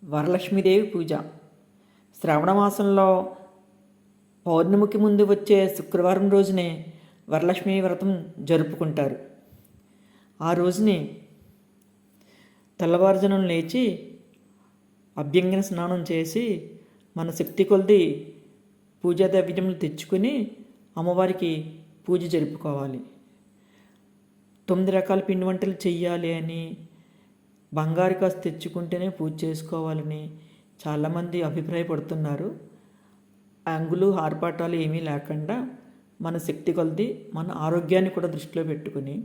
వరలక్ష్మీదేవి పూజ. శ్రావణ మాసంలో పౌర్ణమికి ముందు వచ్చే శుక్రవారం రోజునే వరలక్ష్మీ వ్రతం జరుపుకుంటారు. ఆ రోజుని తెల్లవారుజామున లేచి అభ్యంగన స్నానం చేసి మన శక్తి కొలది పూజా ద్రవ్యములు తెచ్చుకొని అమ్మవారికి పూజ జరుపుకోవాలి. 9 రకాల పిండి వంటలు చెయ్యాలి అని, బంగారు కాసు తెచ్చుకుంటేనే పూజ చేసుకోవాలని చాలామంది అభిప్రాయపడుతున్నారు. అంగులు ఆర్పాటాలు ఏమీ లేకుండా మన శక్తి కొలది మన ఆరోగ్యాన్ని కూడా దృష్టిలో పెట్టుకుని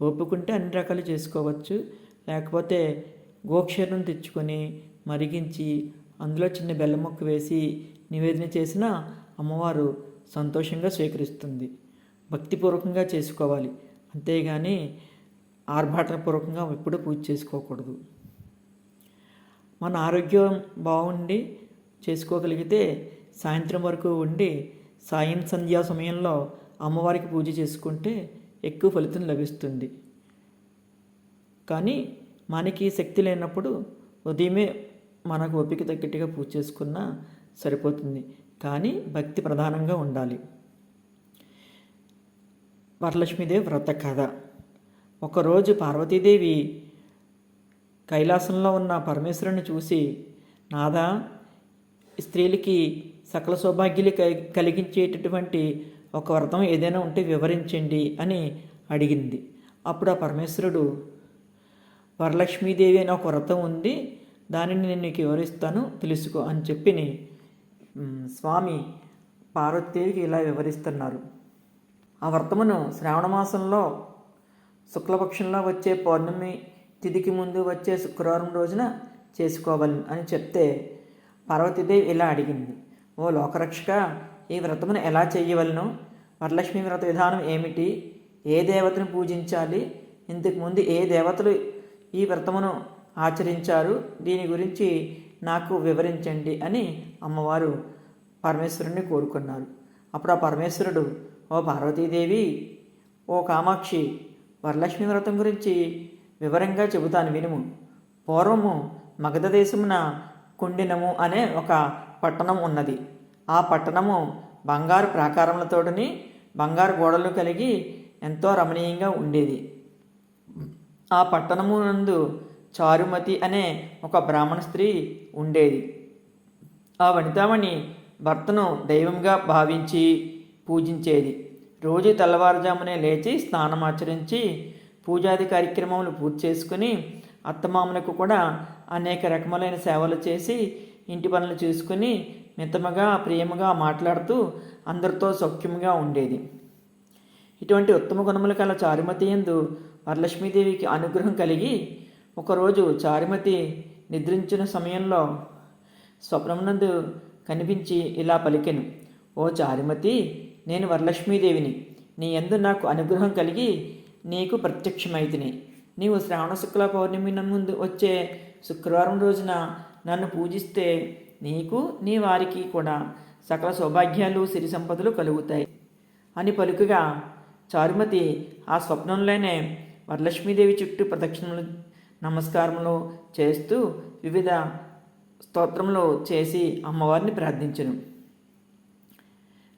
ఓపుకుంటే అన్ని రకాలు చేసుకోవచ్చు. లేకపోతే గోక్షీరం తెచ్చుకొని మరిగించి అందులో చిన్న బెల్లం ముక్క వేసి నివేదన చేసిన అమ్మవారు సంతోషంగా స్వీకరిస్తుంది. భక్తిపూర్వకంగా చేసుకోవాలి, అంతేగాని ఆర్భాటపూర్వకంగా ఎప్పుడూ పూజ చేసుకోకూడదు. మన ఆరోగ్యం బాగుండి చేసుకోగలిగితే సాయంత్రం వరకు ఉండి సాయం సంధ్యా సమయంలో అమ్మవారికి పూజ చేసుకుంటే ఎక్కువ ఫలితం లభిస్తుంది. కానీ మనకి శక్తి లేనప్పుడు ఉదయమే మనకు ఓపిక తగ్గట్టుగా పూజ చేసుకున్నా సరిపోతుంది. కానీ భక్తి ప్రధానంగా ఉండాలి. వరలక్ష్మీదేవి వ్రత కథ. ఒకరోజు పార్వతీదేవి కైలాసంలో ఉన్న పరమేశ్వరుని చూసి, నాదా, స్త్రీలకి సకల సౌభాగ్యాలు కలిగించేటటువంటి ఒక వ్రతం ఏదైనా ఉంటే వివరించండి అని అడిగింది. అప్పుడు ఆ పరమేశ్వరుడు, వరలక్ష్మీదేవి అనే ఒక వ్రతం ఉంది, దానిని నేను నీకు వివరిస్తాను, తెలుసుకో అని చెప్పి స్వామి పార్వతీదేవికి ఇలా వివరిస్తున్నారు. ఆ వ్రతమును శ్రావణ మాసంలో శుక్లపక్షంలో వచ్చే పౌర్ణమి తిథికి ముందు వచ్చే శుక్రవారం రోజున చేసుకోవాలి అని చెప్తే పార్వతీదేవి ఇలా అడిగింది, ఓ లోకరక్షక, ఈ వ్రతమును ఎలా చేయవలను? వరలక్ష్మి వ్రత విధానం ఏమిటి? ఏ దేవతను పూజించాలి? ఇంతకుముందు ఏ దేవతలు ఈ వ్రతమును ఆచరించారు? దీని గురించి నాకు వివరించండి అని అమ్మవారు పరమేశ్వరుని కోరుకున్నారు. అప్పుడు ఆ పరమేశ్వరుడు, ఓ పార్వతీదేవి, ఓ కామాక్షి, వరలక్ష్మి వ్రతం గురించి వివరంగా చెబుతాను వినుము. పూర్వము మగధ దేశమున కుండినము అనే ఒక పట్టణం ఉన్నది. ఆ పట్టణము బంగారు ప్రాకారములతోటిని బంగారు గోడలు కలిగి ఎంతో రమణీయంగా ఉండేది. ఆ పట్టణము నందు చారుమతి అనే ఒక బ్రాహ్మణ స్త్రీ ఉండేది. ఆ వనితామణి భర్తను దైవంగా భావించి పూజించేది. రోజు తెల్లవారుజామునే లేచి స్నానమాచరించి పూజాది కార్యక్రమములు పూర్తి చేసుకుని అత్తమామలకు కూడా అనేక రకములైన సేవలు చేసి ఇంటి పనులు చేసుకుని మితముగా ప్రియముగా మాట్లాడుతూ అందరితో సౌఖ్యంగా ఉండేది. ఇటువంటి ఉత్తమ గుణములు కల చారుమతి యందు వరలక్ష్మీదేవికి అనుగ్రహం కలిగి ఒకరోజు చారుమతి నిద్రించిన సమయంలో స్వప్నమునందు కనిపించి ఇలా పలికెను, ఓ చారుమతి, నేను వరలక్ష్మీదేవిని. నీ యందు నాకు అనుగ్రహం కలిగి నీకు ప్రత్యక్షమైతిని. నీవు శ్రావణ శుక్ల పౌర్ణమి ముందు వచ్చే శుక్రవారం రోజున నన్ను పూజిస్తే నీకు నీ వారికి కూడా సకల సౌభాగ్యాలు సిరి సంపదలు కలుగుతాయి అని పలుకుగా చారుమతి ఆ స్వప్నంలోనే వరలక్ష్మీదేవి చుట్టూ ప్రదక్షిణలు నమస్కారములు చేస్తూ వివిధ స్తోత్రములు చేసి అమ్మవారిని ప్రార్థించెను.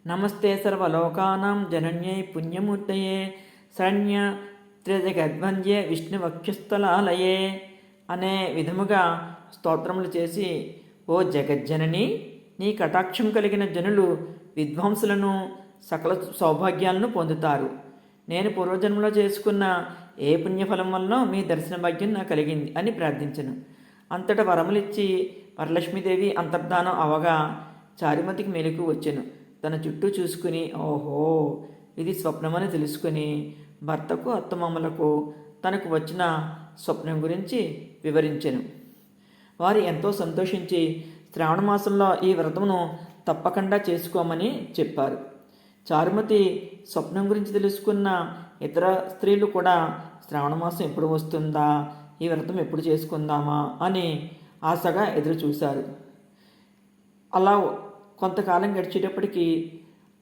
నమస్తే సర్వలోకానాం జనన్యై పుణ్యమూర్తయే శరణ్య త్రిజగద్వంద్యే విష్ణువక్షస్థలాలయే అనే విధముగా స్తోత్రములు చేసి, ఓ జగజ్జనని, నీ కటాక్షం కలిగిన జనులు విద్వాంసులను సకల సౌభాగ్యాలను పొందుతారు. నేను పూర్వజన్మలో చేసుకున్న ఏ పుణ్యఫలం వలన మీ దర్శన భాగ్యం నాకు కలిగింది అని ప్రార్థించను. అంతటా వరములిచ్చి వరలక్ష్మీదేవి అంతర్ధానం అవగా చారుమతికి మెలకు వచ్చెను. తన చుట్టూ చూసుకుని, ఓహో, ఇది స్వప్నమని తెలుసుకుని భర్తకు అత్తమామలకు తనకు వచ్చిన స్వప్నం గురించి వివరించెను. వారు ఎంతో సంతోషించి శ్రావణ మాసంలో ఈ వ్రతమును తప్పకుండా చేసుకోమని చెప్పారు. చారుమతి స్వప్నం గురించి తెలుసుకున్న ఇతర స్త్రీలు కూడా శ్రావణ మాసం ఎప్పుడు వస్తుందా, ఈ వ్రతం ఎప్పుడు చేసుకుందామా అని ఆశగా ఎదురు చూశారు. అలా కొంతకాలం గడిచేటప్పటికీ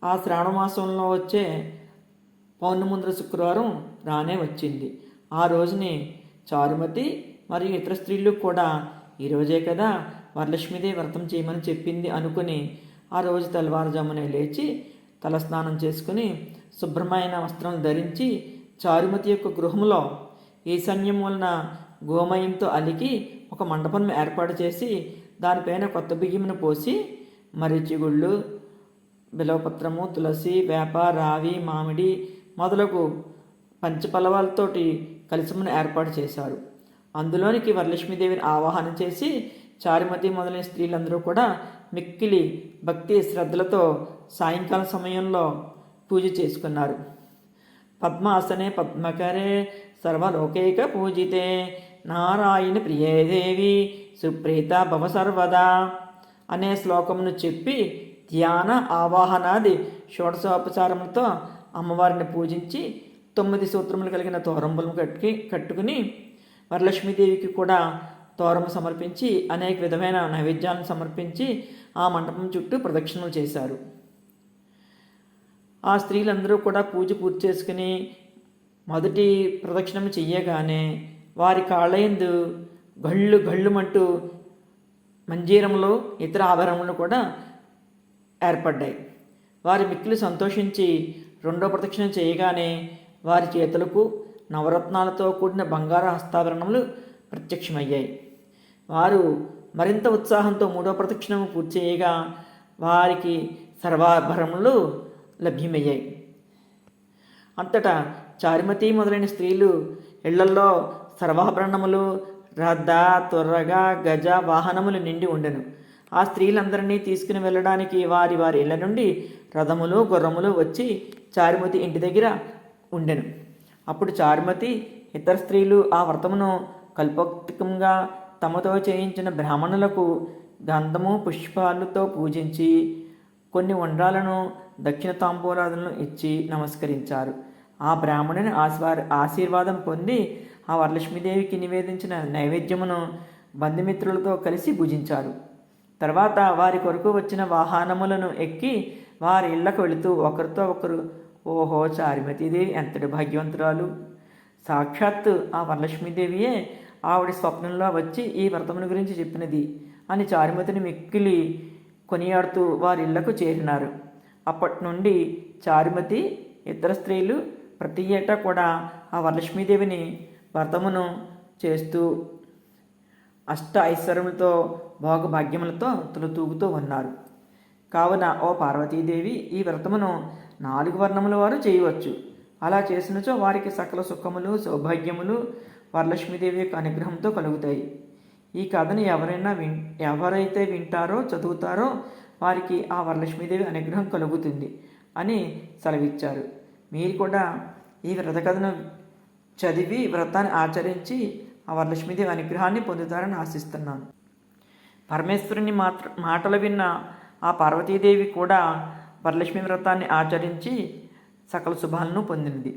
ఆ శ్రావణ మాసంలో వచ్చే పౌర్ణముందర శుక్రవారం రానే వచ్చింది. ఆ రోజుని చారుమతి మరియు ఇతర స్త్రీలు కూడా ఈరోజే కదా వరలక్ష్మీదేవి వ్రతం చేయమని చెప్పింది అనుకుని ఆ రోజు తెల్లవారుజామునే లేచి తలస్నానం చేసుకుని శుభ్రమైన వస్త్రం ధరించి చారుమతి యొక్క గృహంలో ఈశాన్యం వలన గోమయంతో అలికి ఒక మండపం ఏర్పాటు చేసి దానిపైన కొత్త బియ్యమును పోసి మరిచిగుళ్ళు, బిలవపత్రము, తులసి, వేప, రావి, మామిడి మొదలగు పంచపల్లవాలతోటి కలశమును ఏర్పాటు చేశారు. అందులోనికి వరలక్ష్మీదేవిని ఆవాహన చేసి చారుమతి మొదలైన స్త్రీలందరూ కూడా మిక్కిలి భక్తి శ్రద్ధలతో సాయంకాల సమయంలో పూజ చేసుకున్నారు. పద్మాసనే పద్మకరే సర్వలోకైక పూజితే నారాయణ ప్రియే దేవి సుప్రీత భవ సర్వదా అనే శ్లోకమును చెప్పి ధ్యాన ఆవాహనాది షోడశోపచారములతో అమ్మవారిని పూజించి 9 సూత్రములు కలిగిన తోరంబులను కట్టుకుని వరలక్ష్మీదేవికి కూడా తోరము సమర్పించి అనేక విధమైన నైవేద్యాలను సమర్పించి ఆ మండపం చుట్టూ ప్రదక్షిణలు చేశారు. ఆ స్త్రీలందరూ కూడా పూజ పూర్తి చేసుకుని మొదటి ప్రదక్షిణం చెయ్యగానే వారి కాళ్ళయందు గళ్ళు గళ్ళుమంటూ మంజీరములు ఇతర ఆభరణములు కూడా ఏర్పడ్డాయి. వారి మిక్కిలి సంతోషించి రెండో ప్రదక్షిణ చేయగానే వారి చేతులకు నవరత్నాలతో కూడిన బంగారు హస్తాభరణములు ప్రత్యక్షమయ్యాయి. వారు మరింత ఉత్సాహంతో మూడో ప్రదక్షిణము పూర్తి చేయగా వారికి సర్వాభరణములు లభ్యమయ్యాయి. అంతటా చారుమతి మొదలైన స్త్రీలు ఇళ్లల్లో సర్వాభరణములు, రథ, త్వరగా, గజ వాహనములు నిండి ఉండెను. ఆ స్త్రీలందరినీ తీసుకుని వెళ్ళడానికి వారి వారి ఇళ్ల నుండి రథములు, గుర్రములు వచ్చి చారుమతి ఇంటి దగ్గర ఉండెను. అప్పుడు చారుమతి ఇతర స్త్రీలు ఆ వ్రతమును కల్పోక్తికంగా తమతో చేయించిన బ్రాహ్మణులకు గంధము పుష్పాలతో పూజించి కొన్ని ఉండ్రాలను దక్షిణ తాంబూలాలను ఇచ్చి నమస్కరించారు. ఆ బ్రాహ్మణుని ఆశీర్వాదం పొంది ఆ వరలక్ష్మీదేవికి నివేదించిన నైవేద్యమును బంధుమిత్రులతో కలిసి భుజించారు. తర్వాత వారి కొరకు వచ్చిన వాహనములను ఎక్కి వారి ఇళ్లకు వెళుతూ ఒకరితో ఒకరు, ఓహో చారుమతీదేవి ఎంతటి భాగ్యవంతురాలు, సాక్షాత్తు ఆ వరలక్ష్మీదేవియే ఆవిడ స్వప్నంలో వచ్చి ఈ వ్రతముని గురించి చెప్పినది అని చారుమతిని మిక్కిలి కొనియాడుతూ వారి ఇళ్లకు చేరినారు. అప్పటి నుండి చారుమతి ఇతర స్త్రీలు ప్రతి ఏటా కూడా ఆ వరలక్ష్మీదేవిని వ్రతమును చేస్తూ అష్ట ఐశ్వర్యములతో భోగభాగ్యములతో తులతూగుతూ ఉన్నారు. కావున ఓ పార్వతీదేవి, ఈ వ్రతమును 4 వర్ణముల వారు చేయవచ్చు. అలా చేసినచో వారికి సకల సుఖములు, సౌభాగ్యములు వరలక్ష్మీదేవి యొక్క అనుగ్రహంతో కలుగుతాయి. ఈ కథను ఎవరైతే వింటారో చదువుతారో వారికి ఆ వరలక్ష్మీదేవి అనుగ్రహం కలుగుతుంది అని సెలవిచ్చారు. మీరు కూడా ఈ వ్రత కథను చదివి వ్రతాన్ని ఆచరించి ఆ వరలక్ష్మీదేవి అనుగ్రహాన్ని పొందుతారని ఆశిస్తున్నాను. పరమేశ్వరుని మాటలు విన్న ఆ పార్వతీదేవి కూడా వరలక్ష్మీ వ్రతాన్ని ఆచరించి సకల శుభాలను పొందింది.